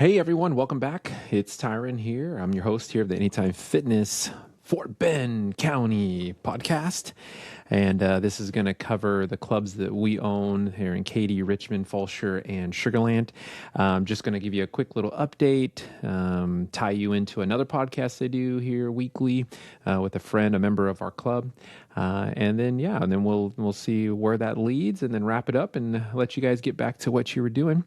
Hey everyone, welcome back. It's Tyron here. I'm your host here of the Anytime Fitness Fort Bend County podcast. And this is going to cover the clubs that we own here in Katy, Richmond, Fulshire, and Sugarland. I'm just going to give you a quick little update, tie you into another podcast I do here weekly with a friend, a member of our club. And then we'll see where that leads and then wrap it up and let you guys get back to what you were doing.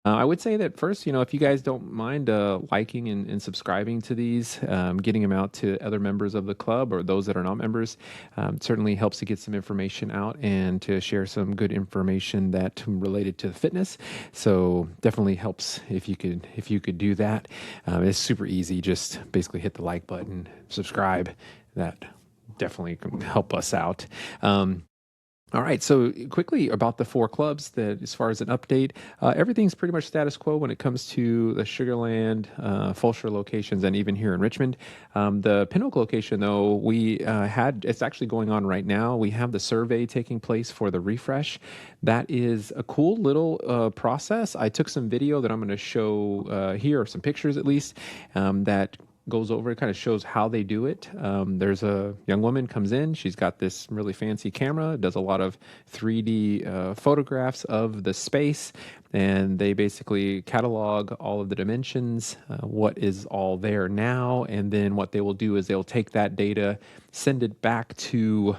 I would say that first, if you guys don't mind liking and subscribing to these, getting them out to other members of the club or those that are not members, certainly helps to get some information out and to share some good information that related to fitness. So definitely helps if you could do that. It's super easy. Just basically hit the like button, subscribe. That definitely can help us out. All right, so quickly about the four clubs, that as far as an update, everything's pretty much status quo when it comes to the Sugarland, Fulshire locations, and even here in Richmond. The Pinnacle location, though, it's actually going on right now. We have the survey taking place for the refresh. That is a cool little process. I took some video that I'm going to show here, or some pictures at least, that goes over, it kind of shows how they do it. There's a young woman comes in, she's got this really fancy camera, does a lot of 3D photographs of the space, and they basically catalog all of the dimensions, what is all there now, and then what they will do is they'll take that data, send it back to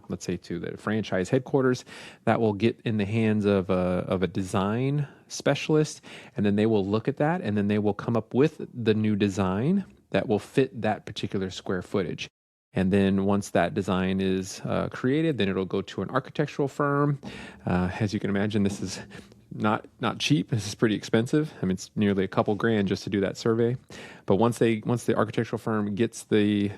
let's say to the franchise headquarters. That will get in the hands of a design specialist, and then they will look at that, and then they will come up with the new design that will fit that particular square footage. And then once that design is created, then it'll go to an architectural firm. As you can imagine, this is not cheap. This is pretty expensive. I mean, it's nearly a couple grand just to do that survey. But once the architectural firm gets the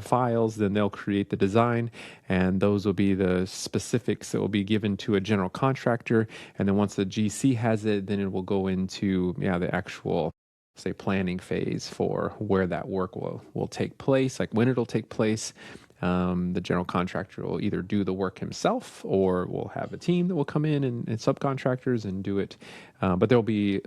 files, then they'll create the design, and those will be the specifics that will be given to a general contractor. And then once the GC has it, then it will go into the actual, say, planning phase for where that work will take place, like when it'll take place. The general contractor will either do the work himself, or we'll have a team that will come in and subcontractors and do it. But there'll be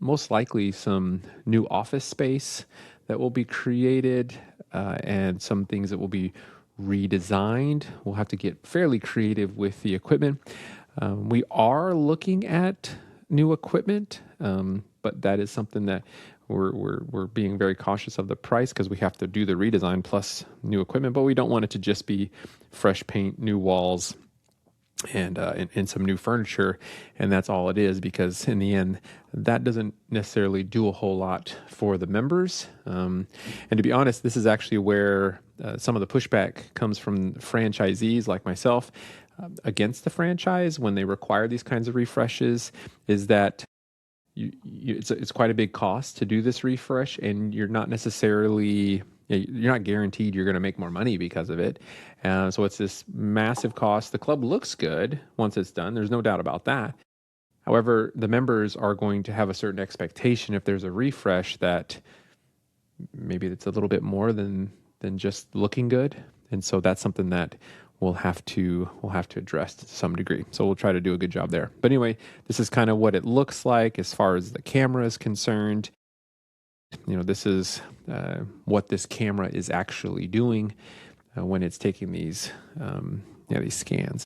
most likely some new office space that will be created, and some things that will be redesigned. We'll have to get fairly creative with the equipment. We are looking at new equipment, but that is something that we're being very cautious of the price, because we have to do the redesign plus new equipment, but we don't want it to just be fresh paint, new walls, and some new furniture, and that's all it is, because in the end, that doesn't necessarily do a whole lot for the members. And to be honest, this is actually where some of the pushback comes from franchisees like myself against the franchise when they require these kinds of refreshes, is that it's quite a big cost to do this refresh, and you're not guaranteed you're going to make more money because of it. So it's this massive cost. The club looks good once it's done. There's no doubt about that. However, the members are going to have a certain expectation if there's a refresh that maybe it's a little bit more than just looking good. And so that's something that we'll have to address to some degree. So we'll try to do a good job there. But anyway, this is kind of what it looks like as far as the camera is concerned. This is what this camera is actually doing when it's taking these scans.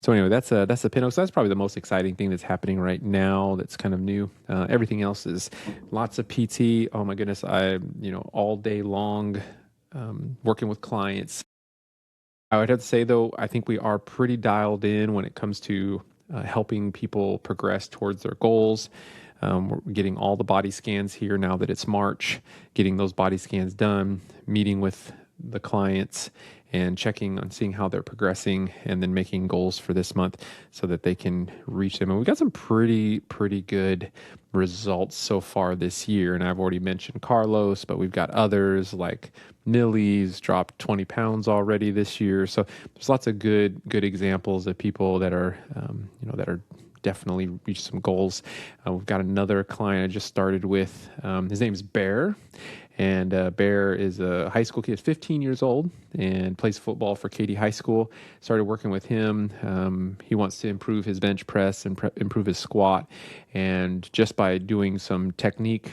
So anyway, that's a Pinnacle. So that's probably the most exciting thing that's happening right now. That's kind of new. Everything else is lots of PT. Oh my goodness, all day long working with clients. I would have to say, though, I think we are pretty dialed in when it comes to helping people progress towards their goals. We're getting all the body scans here now that it's March, getting those body scans done, meeting with the clients and checking on seeing how they're progressing, and then making goals for this month so that they can reach them. And we've got some pretty good results so far this year. And I've already mentioned Carlos, but we've got others like Millie's dropped 20 pounds already this year. So there's lots of good examples of people that are, that are definitely reached some goals. We've got another client I just started with. His name's Bear, And Bear is a high school kid, 15 years old, and plays football for Katy High School. Started working with him. He wants to improve his bench press and improve his squat. And just by doing some technique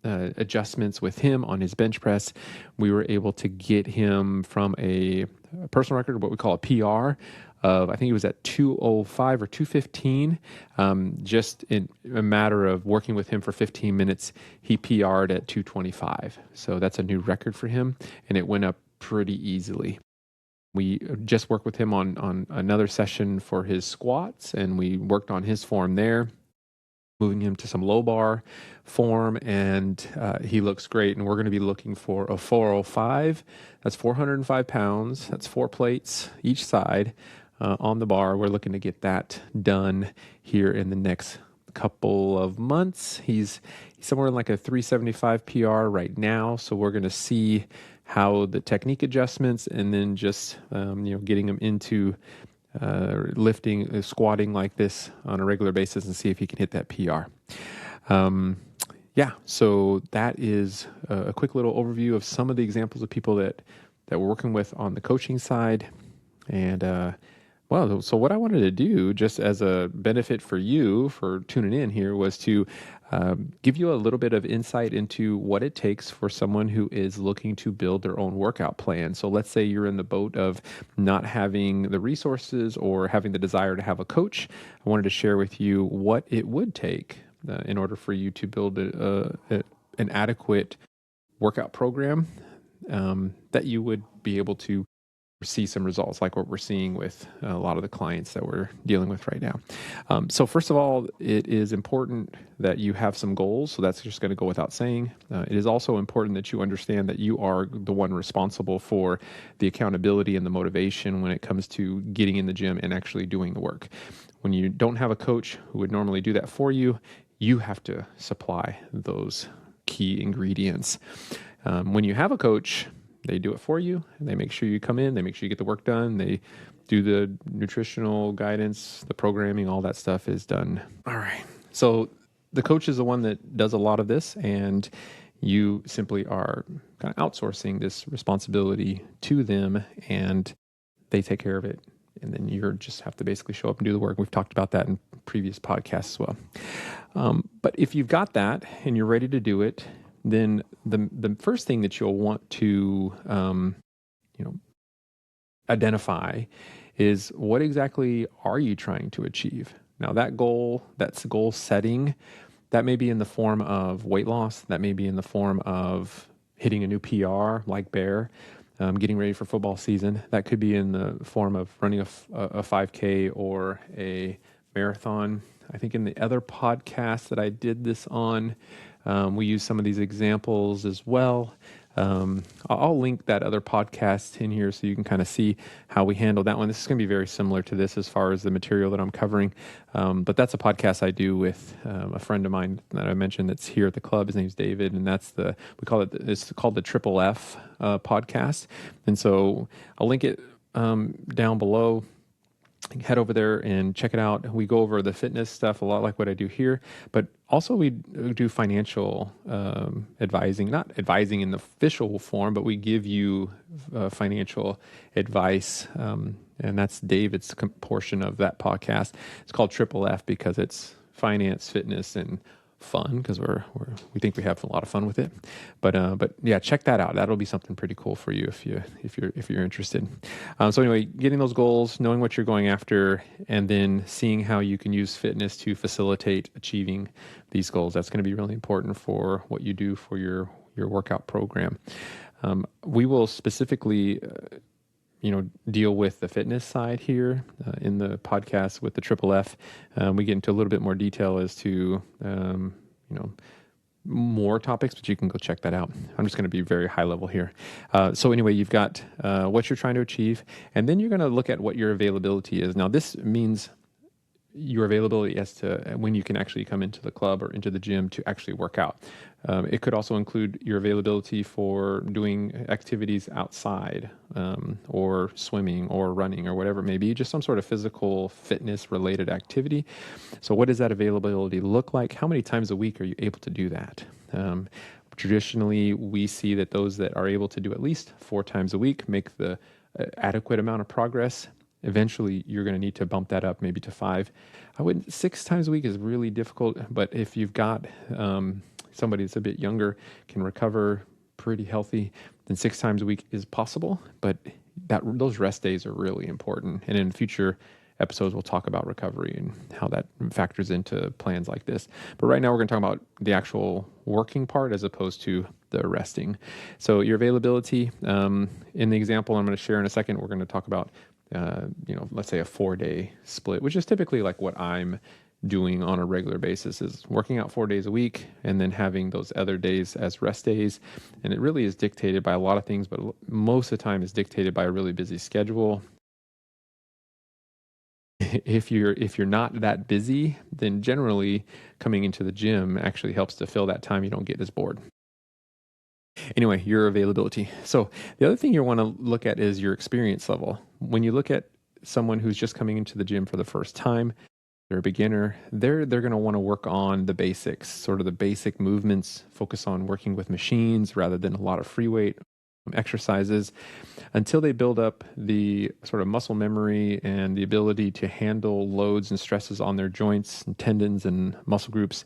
adjustments with him on his bench press, we were able to get him from a personal record, what we call a PR, of I think he was at 205 or 215. Just in a matter of working with him for 15 minutes, he PR'd at 225. So that's a new record for him, and it went up pretty easily. We just worked with him on another session for his squats, and we worked on his form there, moving him to some low bar form, and he looks great. And we're going to be looking for a 405. That's 405 pounds. That's 4 plates each side on the bar. We're looking to get that done here in the next couple of months. He's somewhere in like a 375 PR right now. So we're going to see how the technique adjustments, and then just getting him into lifting, squatting like this on a regular basis, and see if he can hit that PR. So that is a quick little overview of some of the examples of people that we're working with on the coaching side. And so what I wanted to do, just as a benefit for you for tuning in here, was to give you a little bit of insight into what it takes for someone who is looking to build their own workout plan. So let's say you're in the boat of not having the resources or having the desire to have a coach. I wanted to share with you what it would take in order for you to build an adequate workout program that you would be able to see some results like what we're seeing with a lot of the clients that we're dealing with right now. So first of all, it is important that you have some goals. So that's just going to go without saying. It is also important that you understand that you are the one responsible for the accountability and the motivation when it comes to getting in the gym and actually doing the work. When you don't have a coach who would normally do that for you, you have to supply those key ingredients. When you have a coach, they do it for you, and they make sure you come in, they make sure you get the work done, they do the nutritional guidance, the programming, all that stuff is done. All right. So the coach is the one that does a lot of this, and you simply are kind of outsourcing this responsibility to them, and they take care of it. And then you just have to basically show up and do the work. We've talked about that in previous podcasts as well. But if you've got that and you're ready to do it, then the first thing that you'll want to identify is what exactly are you trying to achieve. Now that's goal setting. That may be in the form of weight loss. That may be in the form of hitting a new PR like Bear, getting ready for football season. That could be in the form of running a 5K or a marathon. I think in the other podcast that I did this on, we use some of these examples as well. I'll link that other podcast in here so you can kind of see how we handle that one. This is going to be very similar to this as far as the material that I'm covering. But that's a podcast I do with a friend of mine that I mentioned that's here at the club. His name's David, and it's called the Triple F podcast. And so I'll link it down below. Head over there and check it out. We go over the fitness stuff a lot like what I do here, but also we do financial advising, not advising in the official form, but we give you financial advice. And that's David's portion of that podcast. It's called Triple F because it's finance, fitness, and fun, because we think we have a lot of fun with it. But yeah, check that out. That'll be something pretty cool for you if you're interested. So anyway, getting those goals, knowing what you're going after, and then seeing how you can use fitness to facilitate achieving these goals. That's going to be really important for what you do for your workout program. We will specifically deal with the fitness side here in the podcast with the Triple F. We get into a little bit more detail as to, more topics, but you can go check that out. I'm just going to be very high level here. So anyway, you've got what you're trying to achieve, and then you're going to look at what your availability is. Now, this means your availability as to when you can actually come into the club or into the gym to actually work out. It could also include your availability for doing activities outside, or swimming or running or whatever it may be, just some sort of physical fitness related activity. So what does that availability look like? How many times a week are you able to do that? Traditionally, we see that those that are able to do at least 4 times a week make the adequate amount of progress. Eventually, you're going to need to bump that up maybe to 5. I wouldn't, 6 times a week is really difficult, but if you've got somebody that's a bit younger, can recover pretty healthy, then 6 times a week is possible. But those rest days are really important. And in future episodes, we'll talk about recovery and how that factors into plans like this. But right now, we're going to talk about the actual working part as opposed to the resting. So your availability, in the example I'm going to share in a second, we're going to talk about, let's say a 4-day split, which is typically like what I'm doing on a regular basis, is working out 4 days a week and then having those other days as rest days. And it really is dictated by a lot of things, but most of the time is dictated by a really busy schedule. If you're not that busy, then generally coming into the gym actually helps to fill that time. You don't get as bored. Anyway, your availability. So the other thing you want to look at is your experience level. When you look at someone who's just coming into the gym for the first time, they're a beginner, they're going to want to work on the basics, sort of the basic movements, focus on working with machines rather than a lot of free weight exercises, until they build up the sort of muscle memory and the ability to handle loads and stresses on their joints and tendons and muscle groups.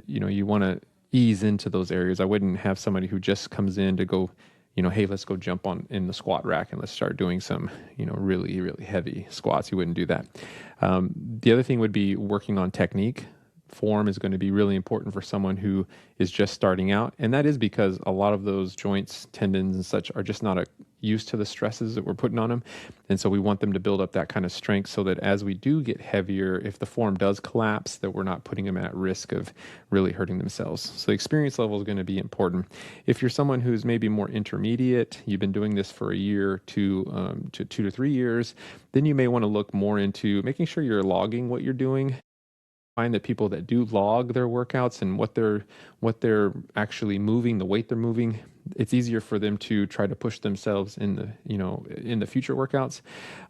You want to ease into those areas. I wouldn't have somebody who just comes in to go, hey, let's go jump on in the squat rack and let's start doing some, really, really heavy squats. You wouldn't do that. The other thing would be working on technique. Form is going to be really important for someone who is just starting out. And that is because a lot of those joints, tendons, and such are just not used to the stresses that we're putting on them. And so we want them to build up that kind of strength so that as we do get heavier, if the form does collapse, that we're not putting them at risk of really hurting themselves. So the experience level is going to be important. If you're someone who's maybe more intermediate, you've been doing this for a year to 2 to 3 years, then you may want to look more into making sure you're logging what you're doing. Find that people that do log their workouts and what they're actually moving, the weight they're moving, it's easier for them to try to push themselves in the future workouts.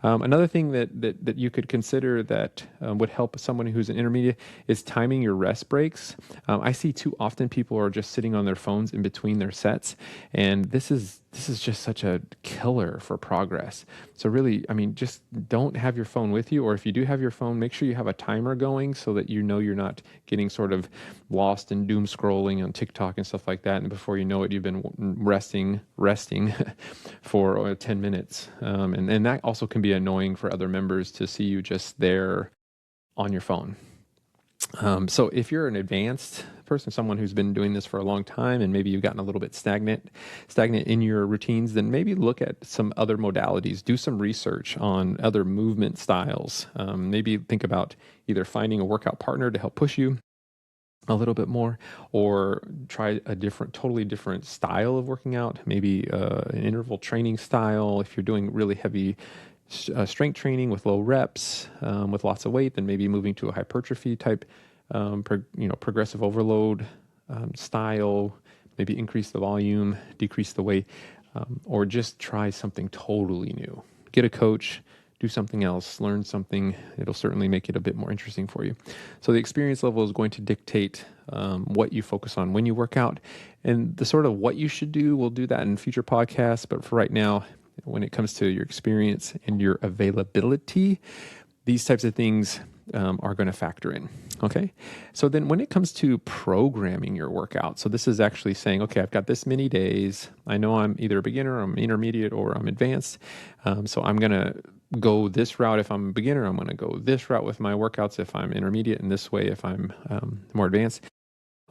Another thing that you could consider that would help someone who's an intermediate is timing your rest breaks. I see too often people are just sitting on their phones in between their sets, and this is just such a killer for progress. So really, just don't have your phone with you, or if you do have your phone, make sure you have a timer going so that you're not getting sort of lost in doom scrolling on TikTok and stuff like that. And before you know it, you've been resting for 10 minutes. And that also can be annoying for other members to see you just there on your phone. So if you're an advanced person, someone who's been doing this for a long time, and maybe you've gotten a little bit stagnant in your routines, then maybe look at some other modalities, do some research on other movement styles. Maybe think about either finding a workout partner to help push you a little bit more, or try a totally different style of working out, maybe an interval training style. If you're doing really heavy strength training with low reps, with lots of weight, then maybe moving to a hypertrophy type, progressive overload style, maybe increase the volume, decrease the weight, or just try something totally new. Get a coach, do something else, learn something. It'll certainly make it a bit more interesting for you. So the experience level is going to dictate what you focus on when you work out. And the sort of what you should do, we'll do that in future podcasts. But for right now, when it comes to your experience and your availability, these types of things are going to factor in. Okay. So then when it comes to programming your workout, so this is actually saying, okay, I've got this many days. I know I'm either a beginner, I'm intermediate, or I'm advanced. So I'm going to go this route if I'm a beginner. I'm going to go this route with my workouts if I'm intermediate, and this way if I'm more advanced.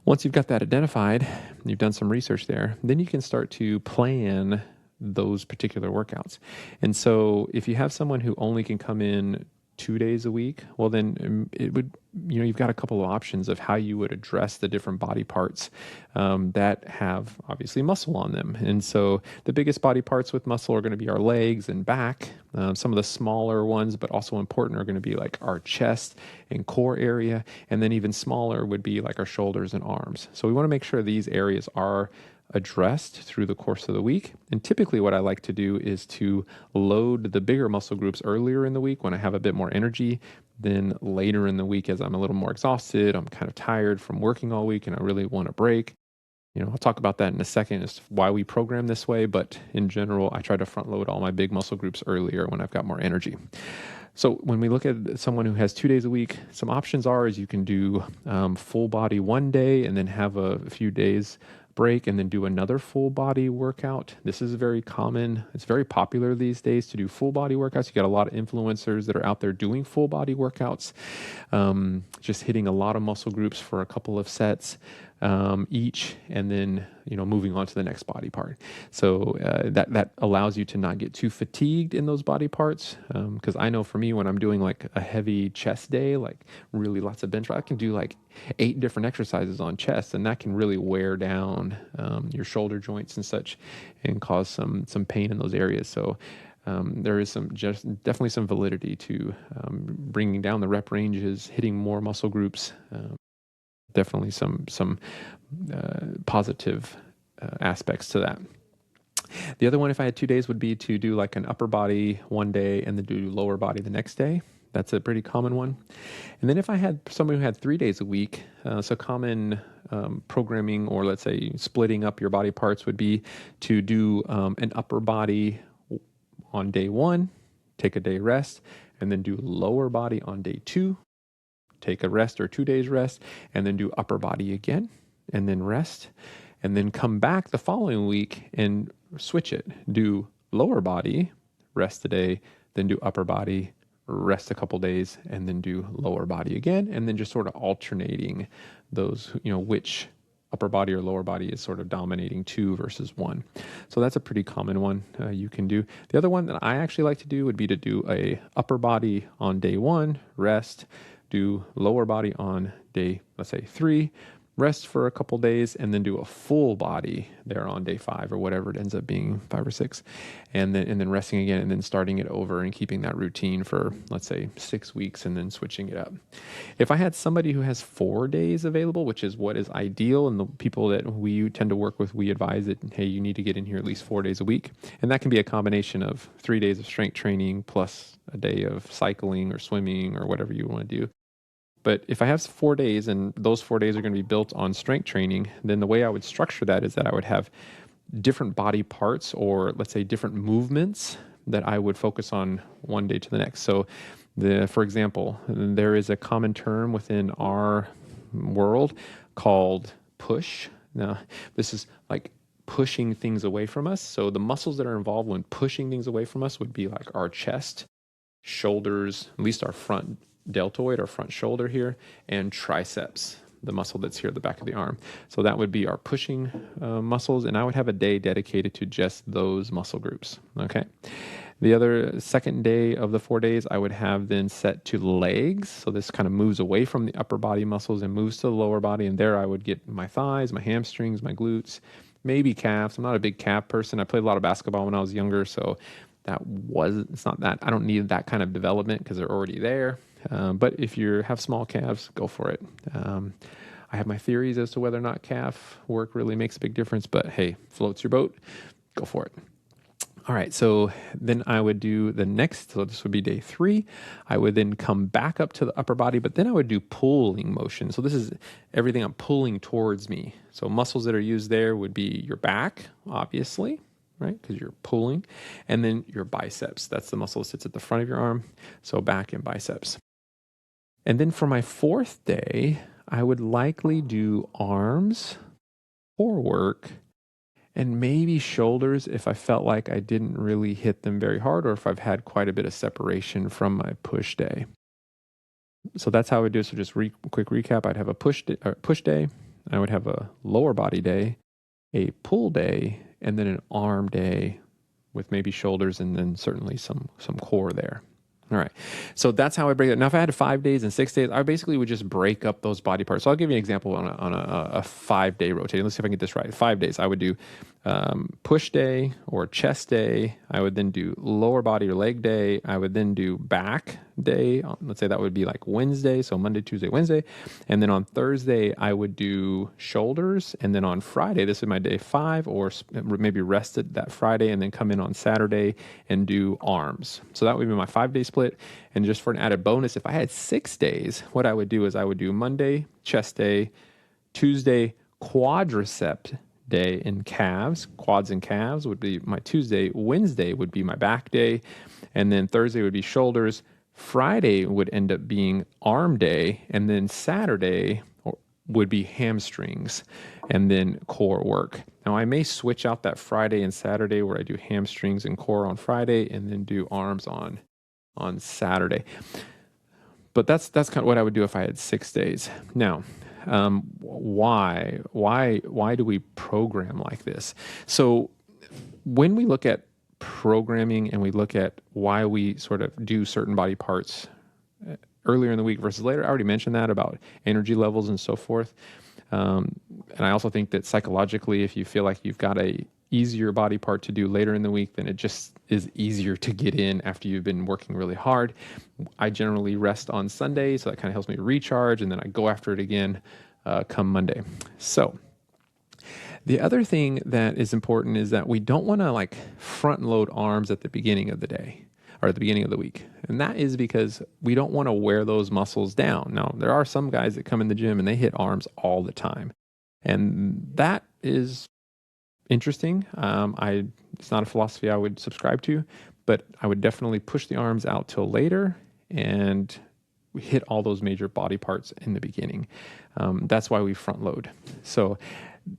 Once you've got that identified, you've done some research there, then you can start to plan those particular workouts. And so if you have someone who only can come in 2 days a week, well, then it would, you've got a couple of options of how you would address the different body parts that have obviously muscle on them. And so the biggest body parts with muscle are going to be our legs and back. Some of the smaller ones, but also important, are going to be like our chest and core area. And then even smaller would be like our shoulders and arms. So we want to make sure these areas are addressed through the course of the week. And typically what I like to do is to load the bigger muscle groups earlier in the week when I have a bit more energy. Then later in the week, as I'm a little more exhausted, I'm kind of tired from working all week and I really want a break, I'll talk about that in a second as to why we program this way, but in general, I try to front load all my big muscle groups earlier when I've got more energy. So when we look at someone who has 2 days a week, some options is you can do full body one day and then have a few days break and then do another full body workout. This is very common. It's very popular these days to do full body workouts. You got a lot of influencers that are out there doing full body workouts, just hitting a lot of muscle groups for a couple of sets each, and then moving on to the next body part. So that allows you to not get too fatigued in those body parts. Because I know for me, when I'm doing like a heavy chest day, like really lots of bench, I can do like 8 different exercises on chest, and that can really wear down your shoulder joints and such, and cause some pain in those areas. So there is definitely some validity to bringing down the rep ranges, hitting more muscle groups. Definitely some positive aspects to that. The other one, if I had 2 days, would be to do like an upper body one day and then do lower body the next day. That's a pretty common one. And then if I had somebody who had 3 days a week, so common programming, or let's say splitting up your body parts, would be to do an upper body on day 1, take a day rest, and then do lower body on day 2, take a rest or 2 days rest, and then do upper body again, and then rest, and then come back the following week and switch it. Do lower body, rest a day, then do upper body, rest a couple days, and then do lower body again, and then just sort of alternating those, which upper body or lower body is sort of dominating 2 versus 1. So that's a pretty common one you can do. The other one that I actually like to do would be to do a upper body on day 1, rest, do lower body on day, let's say 3, rest for a couple days, and then do a full body there on day 5 or whatever it ends up being, 5 or 6, and then resting again, and then starting it over and keeping that routine for, let's say, 6 weeks, and then switching it up. If I had somebody who has 4 days available, which is what is ideal, and the people that we tend to work with, we advise that, hey, you need to get in here at least 4 days a week, and that can be a combination of 3 days of strength training plus a day of cycling or swimming or whatever you want to do. But if I have 4 days and those 4 days are going to be built on strength training, then the way I would structure that is that I would have different body parts, or let's say different movements, that I would focus on one day to the next. So for example, there is a common term within our world called push. Now, this is like pushing things away from us. So the muscles that are involved when pushing things away from us would be like our chest, shoulders, at least our front deltoid, our front shoulder here, and triceps, the muscle that's here at the back of the arm. So that would be our pushing muscles, and I would have a day dedicated to just those muscle groups. Okay. The other second day of the 4 days, I would have then set to legs. So this kind of moves away from the upper body muscles and moves to the lower body, and there I would get my thighs, my hamstrings, my glutes, maybe calves. I'm not a big calf person. I played a lot of basketball when I was younger, so it's not that I don't need that kind of development because they're already there. But if you have small calves, go for it. I have my theories as to whether or not calf work really makes a big difference, but hey, floats your boat, go for it. All right, so then I would do so this would be day 3. I would then come back up to the upper body, but then I would do pulling motion. So this is everything I'm pulling towards me. So muscles that are used there would be your back, obviously, right? Because you're pulling, and then your biceps. That's the muscle that sits at the front of your arm. So back and biceps. And then for my 4th day, I would likely do arms, core work, and maybe shoulders if I felt like I didn't really hit them very hard, or if I've had quite a bit of separation from my push day. So that's how I would do it. So just quick recap. I'd have a push day. I would have a lower body day, a pull day, and then an arm day with maybe shoulders, and then certainly some core there. All right. So that's how I break it. Now, if I had 5 days and 6 days, I basically would just break up those body parts. So I'll give you an example on a 5-day rotation. Let's see if I can get this right. 5 days, I would do push day or chest day. I would then do lower body or leg day. I would then do back day. Let's say that would be like Wednesday. So Monday, Tuesday, Wednesday. And then on Thursday, I would do shoulders. And then on Friday, this is my day 5, or maybe rested that Friday and then come in on Saturday and do arms. So that would be my 5-day split. And just for an added bonus, if I had 6 days, what I would do is I would do Monday, chest day, Tuesday, quadricep day in calves. Quads and calves would be my Tuesday. Wednesday would be my back day. And then Thursday would be shoulders. Friday would end up being arm day. And then Saturday would be hamstrings and then core work. Now, I may switch out that Friday and Saturday where I do hamstrings and core on Friday and then do arms on Saturday. But that's kind of what I would do if I had 6 days. Now, why do we program like this? So when we look at programming and we look at why we sort of do certain body parts earlier in the week versus later, I already mentioned that about energy levels and so forth. And I also think that psychologically, if you feel like you've got a easier body part to do later in the week, then it just is easier to get in after you've been working really hard. I generally rest on Sunday, so that kind of helps me recharge, and then I go after it again come Monday. So the other thing that is important is that we don't want to like front load arms at the beginning of the day or at the beginning of the week. And that is because we don't want to wear those muscles down. Now, there are some guys that come in the gym and they hit arms all the time. And that is interesting. It's not a philosophy I would subscribe to, but I would definitely push the arms out till later and we hit all those major body parts in the beginning. That's why we front load. So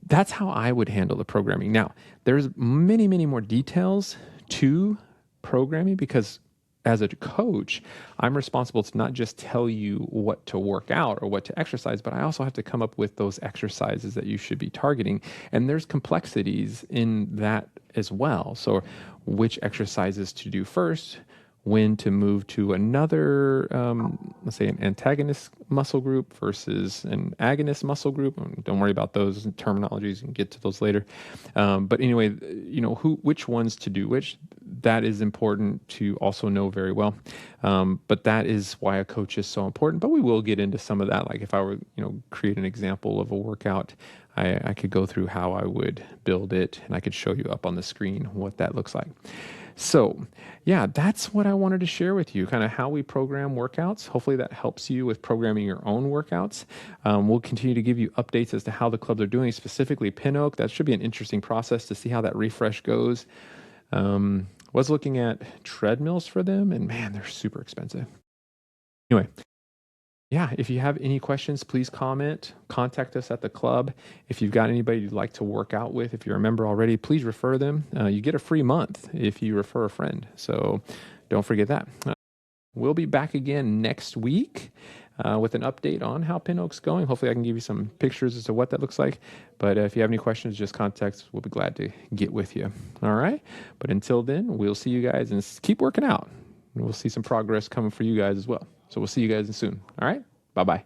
that's how I would handle the programming. Now, there's many, many more details to programming because as a coach, I'm responsible to not just tell you what to work out or what to exercise, but I also have to come up with those exercises that you should be targeting. And there's complexities in that as well. So which exercises to do first, when to move to another, let's say an antagonist muscle group versus an agonist muscle group. Don't worry about those terminologies, you can get to those later. But anyway, which ones to do which, that is important to also know very well. But that is why a coach is so important. But we will get into some of that. Like if I were, create an example of a workout, I could go through how I would build it and I could show you up on the screen what that looks like. So yeah, that's what I wanted to share with you, kind of how we program workouts. Hopefully that helps you with programming your own workouts. We'll continue to give you updates as to how the clubs are doing, specifically Pin Oak. That should be an interesting process to see how that refresh goes. Was looking at treadmills for them, and man, they're super expensive. Anyway, yeah, if you have any questions, please contact us at the club. If you've got anybody you'd like to work out with, if you're a member already, please refer them. You get a free month if you refer a friend. So don't forget that. We'll be back again next week with an update on how Pin Oak's going. Hopefully I can give you some pictures as to what that looks like. But if you have any questions, just contact us. We'll be glad to get with you. All right. But until then, we'll see you guys and keep working out. And we'll see some progress coming for you guys as well. So we'll see you guys soon. All right. Bye-bye.